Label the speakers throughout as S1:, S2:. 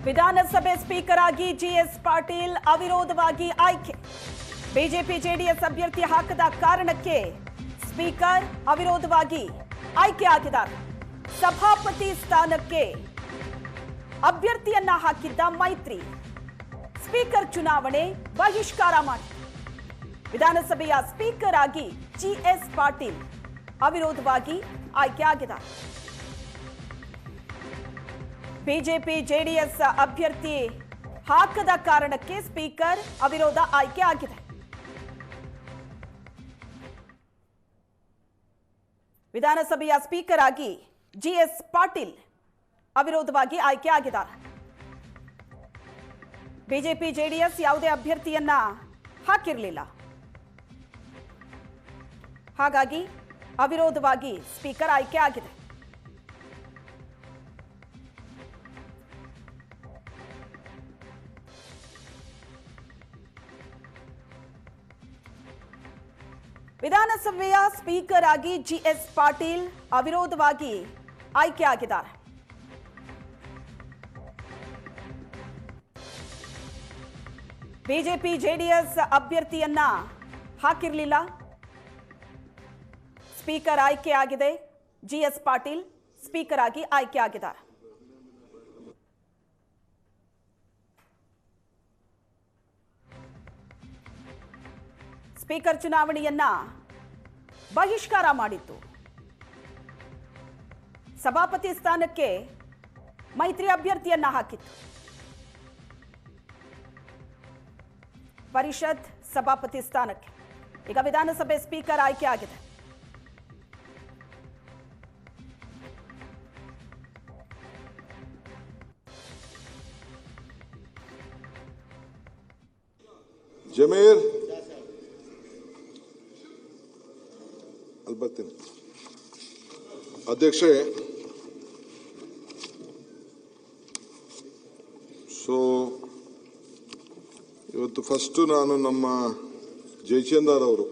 S1: ವಿಧಾನಸಭೆ ಸ್ಪೀಕರ್ ಆಗಿ ಜಿಎಸ್ ಪಾಟೀಲ್ ಅವಿರೋಧವಾಗಿ ಆಯ್ಕೆ. ಬಿಜೆಪಿ ಜೆಡಿಎಸ್ ಅಭ್ಯರ್ಥಿ ಹಾಕದ ಕಾರಣಕ್ಕೆ ಸ್ಪೀಕರ್ ಅವಿರೋಧವಾಗಿ ಆಯ್ಕೆ ಆಗಿದ್ದಾರೆ. ಸಭಾಪತಿ ಸ್ಥಾನಕ್ಕೆ ಅಭ್ಯರ್ಥಿಯನ್ನ ಹಾಕಿದ್ದ ಮೈತ್ರಿ ಸ್ಪೀಕರ್ ಚುನಾವಣೆ ಬಹಿಷ್ಕಾರ ಮಾಡಿ ವಿಧಾನಸಭೆಯ ಸ್ಪೀಕರ್ ಆಗಿ ಜಿಎಸ್ ಪಾಟೀಲ್ ಅವಿರೋಧವಾಗಿ ಆಯ್ಕೆ ಆಗಿದ್ದಾರೆ. ಬಿಜೆಪಿ ಜೆಡಿಎಸ್ ಅಭ್ಯರ್ಥಿ ಹಾಕದ ಕಾರಣಕ್ಕೆ ಸ್ಪೀಕರ್ ಅವಿರೋಧ ಆಯ್ಕೆ ಆಗಿದೆ. ವಿಧಾನಸಭೆಯ ಸ್ಪೀಕರ್ ಆಗಿ ಜಿಎಸ್ ಪಾಟೀಲ್ ಅವಿರೋಧವಾಗಿ ಆಯ್ಕೆ ಆಗಿದ್ದಾರೆ. ಬಿಜೆಪಿ ಜೆಡಿಎಸ್ ಯಾವುದೇ ಅಭ್ಯರ್ಥಿಯನ್ನ ಹಾಕಿರಲಿಲ್ಲ, ಹಾಗಾಗಿ ಅವಿರೋಧವಾಗಿ ಸ್ಪೀಕರ್ ಆಯ್ಕೆ ಆಗಿದೆ. ವಿಧಾನಸಭೆಯ ಸ್ಪೀಕರ್ ಆಗಿ ಜಿಎಸ್ ಪಾಟೀಲ್ ಅವಿರೋಧವಾಗಿ ಆಯ್ಕೆ ಆಗಿದ್ದಾರೆ. ಬಿಜೆಪಿ ಜೆಡಿಎಸ್ ಅಭ್ಯರ್ಥಿಯನ್ನ ಹಾಕಿರಲಿಲ್ಲ, ಸ್ಪೀಕರ್ ಆಯ್ಕೆ ಆಗಿದೆ. ಜಿಎಸ್ ಪಾಟೀಲ್ ಸ್ಪೀಕರ್ ಆಗಿ ಆಯ್ಕೆ ಆಗಿದ್ದಾರೆ. ಸ್ಪೀಕರ್ ಚುನಾವಣೆಯನ್ನ ಬಹಿಷ್ಕಾರ ಮಾಡಿತ್ತು. ಸಭಾಪತಿ ಸ್ಥಾನಕ್ಕೆ ಮೈತ್ರಿ ಅಭ್ಯರ್ಥಿಯನ್ನ ಹಾಕಿತ್ತು. ಪರಿಷತ್ ಸಭಾಪತಿ ಸ್ಥಾನಕ್ಕೆ ಈಗ ವಿಧಾನಸಭೆ ಸ್ಪೀಕರ್ ಆಯ್ಕೆ ಆಗಿದೆ.
S2: ಜಮೀರ್ ಅಲ್ಬತ್ತೀನಿ ಅಧ್ಯಕ್ಷೆ. ಇವತ್ತು ಫಸ್ಟ್ ನಾನು ನಮ್ಮ ಜಯಚಂದರ್ ಅವರು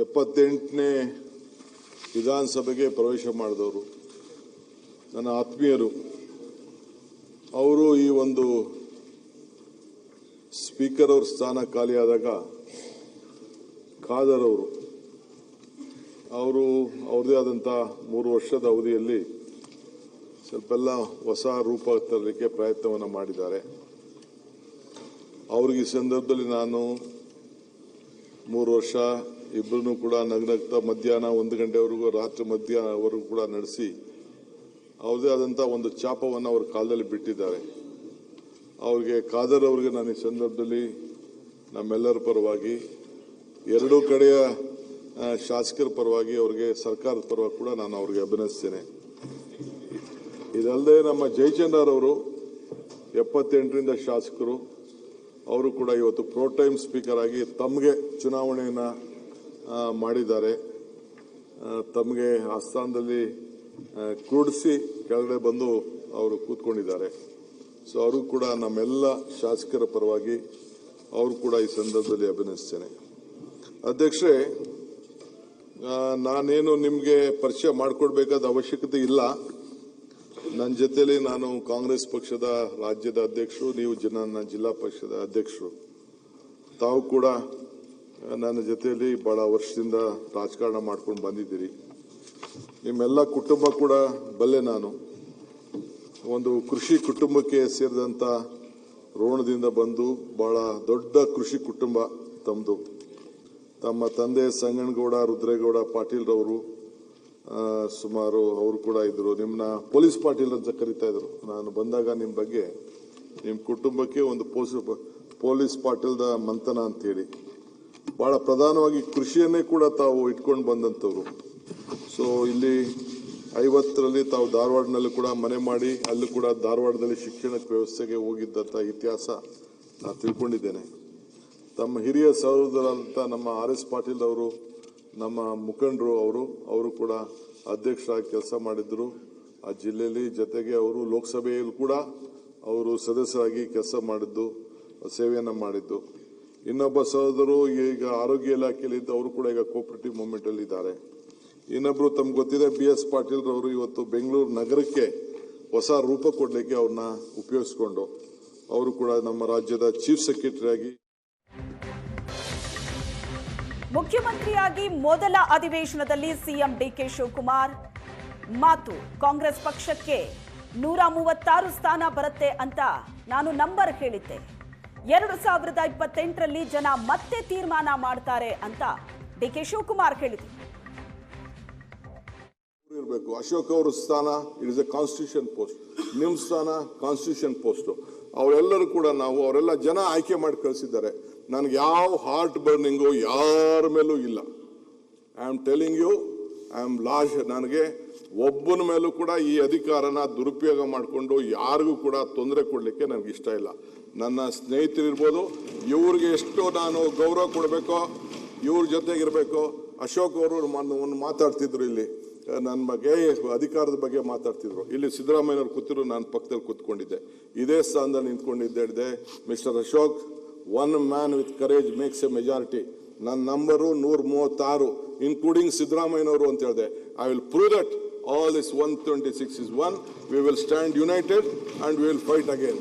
S2: 78ನೇ ವಿಧಾನಸಭೆಗೆ ಪ್ರವೇಶ ಮಾಡಿದವರು, ನನ್ನ ಆತ್ಮೀಯರು. ಅವರು ಈ ಒಂದು ಸ್ಪೀಕರ್ ಅವ್ರ ಸ್ಥಾನ ಖಾಲಿಯಾದಾಗ ಖಾದರ್ ಅವರು ಅವ್ರದೇ ಆದಂಥ 3 ವರ್ಷದ ಅವಧಿಯಲ್ಲಿ ಸ್ವಲ್ಪೆಲ್ಲ ಹೊಸ ರೂಪ ತರಲಿಕ್ಕೆ ಪ್ರಯತ್ನವನ್ನು ಮಾಡಿದ್ದಾರೆ. ಅವ್ರಿಗೆ ಈ ಸಂದರ್ಭದಲ್ಲಿ ನಾನು 3 ವರ್ಷ ಇಬ್ಬರನ್ನೂ ಕೂಡ ನಗ್ನಗ್ತಾ ಮಧ್ಯಾಹ್ನ 1 ಗಂಟೆವರೆಗೂ ರಾತ್ರಿ ಮಧ್ಯಾಹ್ನವರೆಗೂ ಕೂಡ ನಡೆಸಿ ಅವ್ರದೇ ಆದಂಥ ಒಂದು ಚಾಪವನ್ನು ಅವ್ರ ಕಾಲದಲ್ಲಿ ಬಿಟ್ಟಿದ್ದಾರೆ. ಅವ್ರಿಗೆ ಖಾದರ್ ಅವ್ರಿಗೆ ನಾನು ಈ ಸಂದರ್ಭದಲ್ಲಿ ನಮ್ಮೆಲ್ಲರ ಪರವಾಗಿ, ಎರಡೂ ಕಡೆಯ ಶಾಸಕರ ಪರವಾಗಿ, ಅವ್ರಿಗೆ ಸರ್ಕಾರದ ಪರವಾಗಿ ಕೂಡ ನಾನು ಅವ್ರಿಗೆ ಅಭಿನಂದಿಸ್ತೇನೆ. ಇದಲ್ಲದೆ ನಮ್ಮ ಜಯಚಂದರ್ ಅವರು 78ರಿಂದ ಶಾಸಕರು, ಅವರು ಕೂಡ ಇವತ್ತು ಪ್ರೋ ಟೈಮ್ ಸ್ಪೀಕರ್ ಆಗಿ ತಮಗೆ ಚುನಾವಣೆಯನ್ನು ಮಾಡಿದ್ದಾರೆ. ತಮಗೆ ಆ ಸ್ಥಾನದಲ್ಲಿ ಕೂಡಿಸಿ ಕೆಳಗಡೆ ಬಂದು ಅವರು ಕೂತ್ಕೊಂಡಿದ್ದಾರೆ. ಸೊ ಅವರು ಕೂಡ ನಮ್ಮೆಲ್ಲ ಶಾಸಕರ ಪರವಾಗಿ ಅವರು ಕೂಡ ಈ ಸಂದರ್ಭದಲ್ಲಿ ಅಭಿನಂದಿಸ್ತೇನೆ. ಅಧ್ಯಕ್ಷರೇ, ನಾನೇನು ನಿಮಗೆ ಪರಿಚಯ ಮಾಡಿಕೊಡ್ಬೇಕಾದ ಅವಶ್ಯಕತೆ ಇಲ್ಲ. ನನ್ನ ಜೊತೆಯಲ್ಲಿ ನಾನು ಕಾಂಗ್ರೆಸ್ ಪಕ್ಷದ ರಾಜ್ಯದ ಅಧ್ಯಕ್ಷರು, ನೀವು ನನ್ನ ಜಿಲ್ಲಾ ಪಕ್ಷದ ಅಧ್ಯಕ್ಷರು. ತಾವು ಕೂಡ ನನ್ನ ಜೊತೆಯಲ್ಲಿ ಬಹಳ ವರ್ಷದಿಂದ ರಾಜಕಾರಣ ಮಾಡ್ಕೊಂಡು ಬಂದಿದ್ದೀರಿ. ನಿಮ್ಮೆಲ್ಲ ಕುಟುಂಬ ಕೂಡ ಬಲ್ಲೆ. ನಾನು ಒಂದು ಕೃಷಿ ಕುಟುಂಬಕ್ಕೆ ಸೇರಿದಂಥ ರೋಣದಿಂದ ಬಂದು ಬಹಳ ದೊಡ್ಡ ಕೃಷಿ ಕುಟುಂಬ ತಮ್ಮದು. ತಮ್ಮ ತಂದೆ ಸಂಗನಗೌಡ ರುದ್ರೇಗೌಡ ಪಾಟೀಲ್ರವರು ಸುಮಾರು ಅವರು ಕೂಡ ಇದ್ರು. ನಿಮ್ಮನ್ನ ಪೊಲೀಸ್ ಪಾಟೀಲ್ ಅಂತ ಕರೀತಾ ಇದ್ರು. ನಾನು ಬಂದಾಗ ನಿಮ್ಮ ಬಗ್ಗೆ, ನಿಮ್ಮ ಕುಟುಂಬಕ್ಕೆ ಒಂದು ಪೊಲೀಸ್ ಪಾಟೀಲ್ದ ಮಂಥನ ಅಂತೇಳಿ ಬಹಳ ಪ್ರಧಾನವಾಗಿ ಕೃಷಿಯನ್ನೇ ಕೂಡ ತಾವು ಇಟ್ಕೊಂಡು ಬಂದಂಥವ್ರು. ಸೊ ಇಲ್ಲಿ 50ರಲ್ಲಿ ತಾವು ಧಾರವಾಡನಲ್ಲಿ ಕೂಡ ಮನೆ ಮಾಡಿ ಅಲ್ಲೂ ಕೂಡ ಧಾರವಾಡದಲ್ಲಿ ಶಿಕ್ಷಣ ವ್ಯವಸ್ಥೆಗೆ ಹೋಗಿದ್ದಂಥ ಇತಿಹಾಸ ನಾನು ತಿಳ್ಕೊಂಡಿದ್ದೇನೆ. ತಮ್ಮ ಹಿರಿಯ ಸಹೋದರರಂತ ನಮ್ಮ RS ಪಾಟೀಲ್ ಅವರು, ನಮ್ಮ ಮುಖಂಡರು, ಅವರು ಕೂಡ ಅಧ್ಯಕ್ಷರಾಗಿ ಕೆಲಸ ಮಾಡಿದ್ರು ಆ ಜಿಲ್ಲೆಯಲ್ಲಿ. ಜೊತೆಗೆ ಅವರು ಲೋಕಸಭೆಯಲ್ಲಿ ಕೂಡ ಅವರು ಸದಸ್ಯರಾಗಿ ಕೆಲಸ ಮಾಡಿದ್ದು, ಸೇವೆಯನ್ನು ಮಾಡಿದ್ದು. ಇನ್ನೊಬ್ಬ ಸಹೋದರು ಈಗ ಆರೋಗ್ಯ ಇಲಾಖೆಯಲ್ಲಿದ್ದು, ಅವರು ಕೂಡ ಈಗ ಕೋಆಪರೇಟಿವ್ ಮೂವ್ಮೆಂಟ್ ಅಲ್ಲಿ ಇದ್ದಾರೆ. ಇನ್ನೊಬ್ರು ತಮ್ಗೆ ಗೊತ್ತಿದೆ BS ಪಾಟೀಲ್ ರವರು ಇವತ್ತು ಬೆಂಗಳೂರು ನಗರಕ್ಕೆ ಹೊಸ ರೂಪ ಕೊಡಲಿಕ್ಕೆ ಅವ್ರನ್ನ ಉಪಯೋಗಿಸ್ಕೊಂಡು ಅವರು ಕೂಡ ನಮ್ಮ ರಾಜ್ಯದ ಚೀಫ್ ಸೆಕ್ರೆಟರಿ ಆಗಿ
S1: ಮುಖ್ಯಮಂತ್ರಿಯಾಗಿ ಮೊದಲ ಅಧಿವೇಶನದಲ್ಲಿ ಸಿಎಂ ಡಿಕೆ ಶಿವಕುಮಾರ್ ಮಾತು. ಕಾಂಗ್ರೆಸ್ ಪಕ್ಷಕ್ಕೆ 136 ಸ್ಥಾನ ಬರುತ್ತೆ ಅಂತ ನಾನು ನಂಬರ್ ಹೇಳಿದ್ದೆ. 2028ರಲ್ಲಿ ಜನ ಮತ್ತೆ ತೀರ್ಮಾನ ಮಾಡ್ತಾರೆ ಅಂತ ಡಿಕೆ ಶಿವಕುಮಾರ್ ಹೇಳಿದರು.
S2: ಇರಬೇಕು ಅಶೋಕ್ ಅವರ ಸ್ಥಾನ it is a constitution post, ನಿಮ್ಮ ಸ್ಥಾನ ಕಾನ್ಸ್ಟಿಟ್ಯೂಷನ್ ಪೋಸ್ಟ್. ಅವರೆಲ್ಲರೂ ಕೂಡ ಅವರೆಲ್ಲ ಜನ ಆಯ್ಕೆ ಮಾಡಿ ಕಳಿಸಿದ್ದಾರೆ. ನನಗೆ ಯಾವ ಹಾರ್ಟ್ ಬರ್ನಿಂಗು ಯಾರ ಮೇಲೂ ಇಲ್ಲ. I am telling you, I am lost. ನನಗೆ ಒಬ್ಬನ ಮೇಲೂ ಕೂಡ ಈ ಅಧಿಕಾರನ ದುರುಪಯೋಗ ಮಾಡಿಕೊಂಡು ಯಾರಿಗೂ ಕೂಡ ತೊಂದರೆ ಕೊಡಲಿಕ್ಕೆ ನನಗೆ ಇಷ್ಟ ಇಲ್ಲ. ನನ್ನ ಸ್ನೇಹಿತರಿರ್ಬೋದು, ಇವ್ರಿಗೆ ಎಷ್ಟು ನಾನು ಗೌರವ ಕೊಡಬೇಕೋ, ಇವ್ರ ಜೊತೆಗಿರಬೇಕು. ಅಶೋಕ್ ಅವರು ಒಂದು ಮಾತಾಡ್ತಿದ್ರು ಇಲ್ಲಿ ನನ್ನ ಬಗ್ಗೆ, ಅಧಿಕಾರದ ಬಗ್ಗೆ ಮಾತಾಡ್ತಿದ್ರು. ಇಲ್ಲಿ ಸಿದ್ದರಾಮಯ್ಯವ್ರು ಕೂತಿದ್ರು, ನಾನು ಪಕ್ಕದಲ್ಲಿ ಕೂತ್ಕೊಂಡಿದ್ದೆ, ಇದೇ ಸ್ಥಾನದಲ್ಲಿ ನಿಂತ್ಕೊಂಡಿದ್ದೆ. Mister Ashok, one man with courage makes a majority. ನನ್ನ ನಂಬರು 136 ಇನ್ಕ್ಲೂಡಿಂಗ್ ಸಿದ್ದರಾಮಯ್ಯನವರು ಅಂತ ಹೇಳಿದೆ. I will prove that all this 126 is one. We will stand united and we will fight again.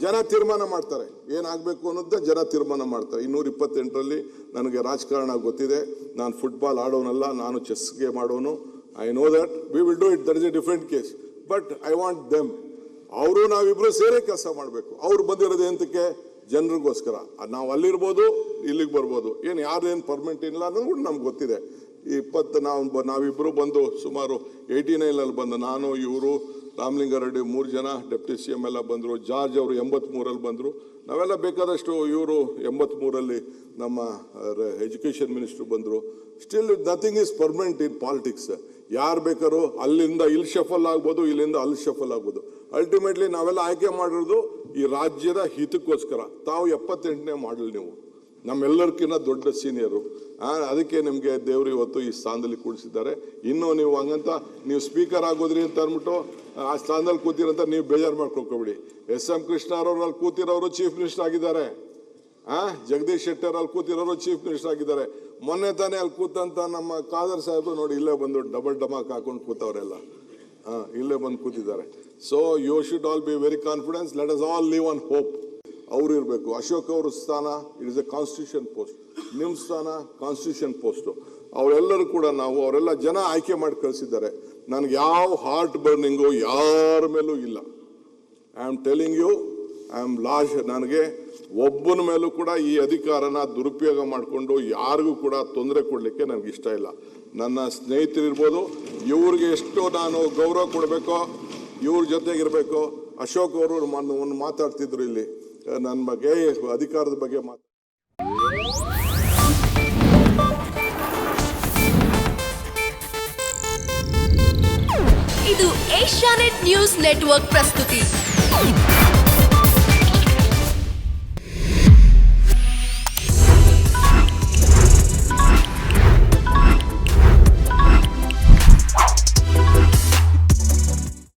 S2: ಜನ ತೀರ್ಮಾನ ಮಾಡ್ತಾರೆ, ಏನಾಗಬೇಕು ಅನ್ನೋದನ್ನ ಜನ ತೀರ್ಮಾನ ಮಾಡ್ತಾರೆ. 228ರಲ್ಲಿ ನನಗೆ ರಾಜಕಾರಣ ಗೊತ್ತಿದೆ. ನಾನು ಫುಟ್ಬಾಲ್ ಆಡೋನಲ್ಲ, ನಾನು ಚೆಸ್ಗೆ ಮಾಡೋನು. I know that we will do it. That is A different case. But I want them. ಅವರು ನಾವಿಬ್ರು ಸೇರೇ ಕೆಲಸ ಮಾಡಬೇಕು. ಅವ್ರು ಬಂದಿರೋದು ಎಂತಕ್ಕೆ? ಜನರಿಗೋಸ್ಕರ. ನಾವು ಅಲ್ಲಿರ್ಬೋದು, ಇಲ್ಲಿಗೆ ಬರ್ಬೋದು. ಯಾರೇನು ಪರ್ಮನೆಂಟ್ ಇಲ್ಲ ಅನ್ನೋದು ಕೂಡ ನಮ್ಗೆ ಗೊತ್ತಿದೆ. ನಾವಿಬ್ಬರು ಬಂದು ಸುಮಾರು 89ನಲ್ಲಿ ಬಂದು, ನಾನು, ಇವರು, ರಾಮಲಿಂಗಾರೆಡ್ಡಿ 3 ಜನ, ಡೆಪ್ಟಿ ಸಿ ಎಂ ಎಲ್ಲ ಬಂದರು. ಜಾರ್ಜ್ ಅವರು 83ರಲ್ಲಿ ಬಂದರು. ನಾವೆಲ್ಲ ಬೇಕಾದಷ್ಟು, ಇವರು 83ರಲ್ಲಿ ನಮ್ಮ ಎಜುಕೇಷನ್ ಮಿನಿಸ್ಟ್ರು ಬಂದರು. Still nothing is permanent in politics. ಯಾರು ಬೇಕಾದ್ರೂ ಅಲ್ಲಿಂದ ಇಲ್ಲಿ ಶಫಲ್ ಆಗ್ಬೋದು, ಇಲ್ಲಿಂದ ಅಲ್ಲಿ ಶಫಲ್ ಆಗ್ಬೋದು. ಅಲ್ಟಿಮೇಟ್ಲಿ ನಾವೆಲ್ಲ ಆಯ್ಕೆ ಮಾಡಿರೋದು ಈ ರಾಜ್ಯದ ಹಿತಕ್ಕೋಸ್ಕರ. ತಾವು 78ನೇ ಮಾಡಲ್, ನೀವು ನಮ್ಮೆಲ್ಲರಿಗಿಂತ ದೊಡ್ಡ ಸೀನಿಯರು. ಅದಕ್ಕೆ ನಿಮಗೆ ದೇವರು ಇವತ್ತು ಈ ಸ್ಥಾನದಲ್ಲಿ ಕೂಡಿಸಿದ್ದಾರೆ. ಇನ್ನೂ ನೀವು ಹಂಗಂತ ನೀವು ಸ್ಪೀಕರ್ ಆಗೋದ್ರಿ ಅಂತ ಅಂದ್ಬಿಟ್ಟು ಆ ಸ್ಥಾನದಲ್ಲಿ ಕೂತಿರಂತ ನೀವು ಬೇಜಾರು ಮಾಡ್ಕೊಳ್ಕೊಬಿಡಿ. SM ಕೃಷ್ಣ ಅವರು ಅಲ್ಲಿ ಕೂತಿರೋರು ಚೀಫ್ ಮಿನಿಸ್ಟರ್ ಆಗಿದ್ದಾರೆ. ಜಗದೀಶ್ ಶೆಟ್ಟರ್ ಅಲ್ಲಿ ಕೂತಿರೋರು ಚೀಫ್ ಮಿನಿಸ್ಟರ್ ಆಗಿದ್ದಾರೆ. ಮೊನ್ನೆ ತಾನೇ ಅಲ್ಲಿ ಕೂತಂತ ನಮ್ಮ ಖಾದರ್ ಸಾಹೇಬರು ನೋಡಿ ಇಲ್ಲೇ ಬಂದು ಡಬಲ್ ಡಮಾಕ್ ಹಾಕೊಂಡು ಕೂತವರೆಲ್ಲ ಇಲ್ಲೇ ಬಂದು ಕೂತಿದ್ದಾರೆ. So you should all be very confidence. Let us all live on hope. ಅವರು ಇರಬೇಕು. ಅಶೋಕ್ ಅವರ ಸ್ಥಾನ it is a constitution post, ನಿಮ್ಮ ಸ್ಥಾನ ಕಾನ್ಸ್ಟಿಟ್ಯೂಷನ್ ಪೋಸ್ಟ್. ಅವರೆಲ್ಲರೂ ಕೂಡ ಅವರೆಲ್ಲ ಜನ ಆಯ್ಕೆ ಮಾಡಿ ಕಳಿಸಿದ್ದಾರೆ. ನನಗೆ ಯಾವ ಹಾರ್ಟ್ ಬರ್ನಿಂಗು ಯಾರ ಮೇಲೂ ಇಲ್ಲ. I am telling you, I am lost. ನನಗೆ ಒಬ್ಬನ ಮೇಲೂ ಕೂಡ ಈ ಅಧಿಕಾರನ ದುರುಪಯೋಗ ಮಾಡಿಕೊಂಡು ಯಾರಿಗೂ ಕೂಡ ತೊಂದರೆ ಕೊಡಲಿಕ್ಕೆ ನನಗೆ ಇಷ್ಟ ಇಲ್ಲ. ನನ್ನ ಸ್ನೇಹಿತರಿರ್ಬೋದು, ಇವ್ರಿಗೆ ಎಷ್ಟು ನಾನು ಗೌರವ ಕೊಡಬೇಕೋ, ಇವ್ರ ಜೊತೆಗಿರಬೇಕು. ಅಶೋಕ್ ಅವರು ಒಂದು ಮಾತಾಡ್ತಿದ್ರು ಇಲ್ಲಿ ನನ್ನ ಬಗ್ಗೆ, ಅಧಿಕಾರದ ಬಗ್ಗೆ
S3: ಇದು ಏಷ್ಯಾನೆಟ್ ನ್ಯೂಸ್ ನೆಟ್ವರ್ಕ್ ಪ್ರಸ್ತುತಿ.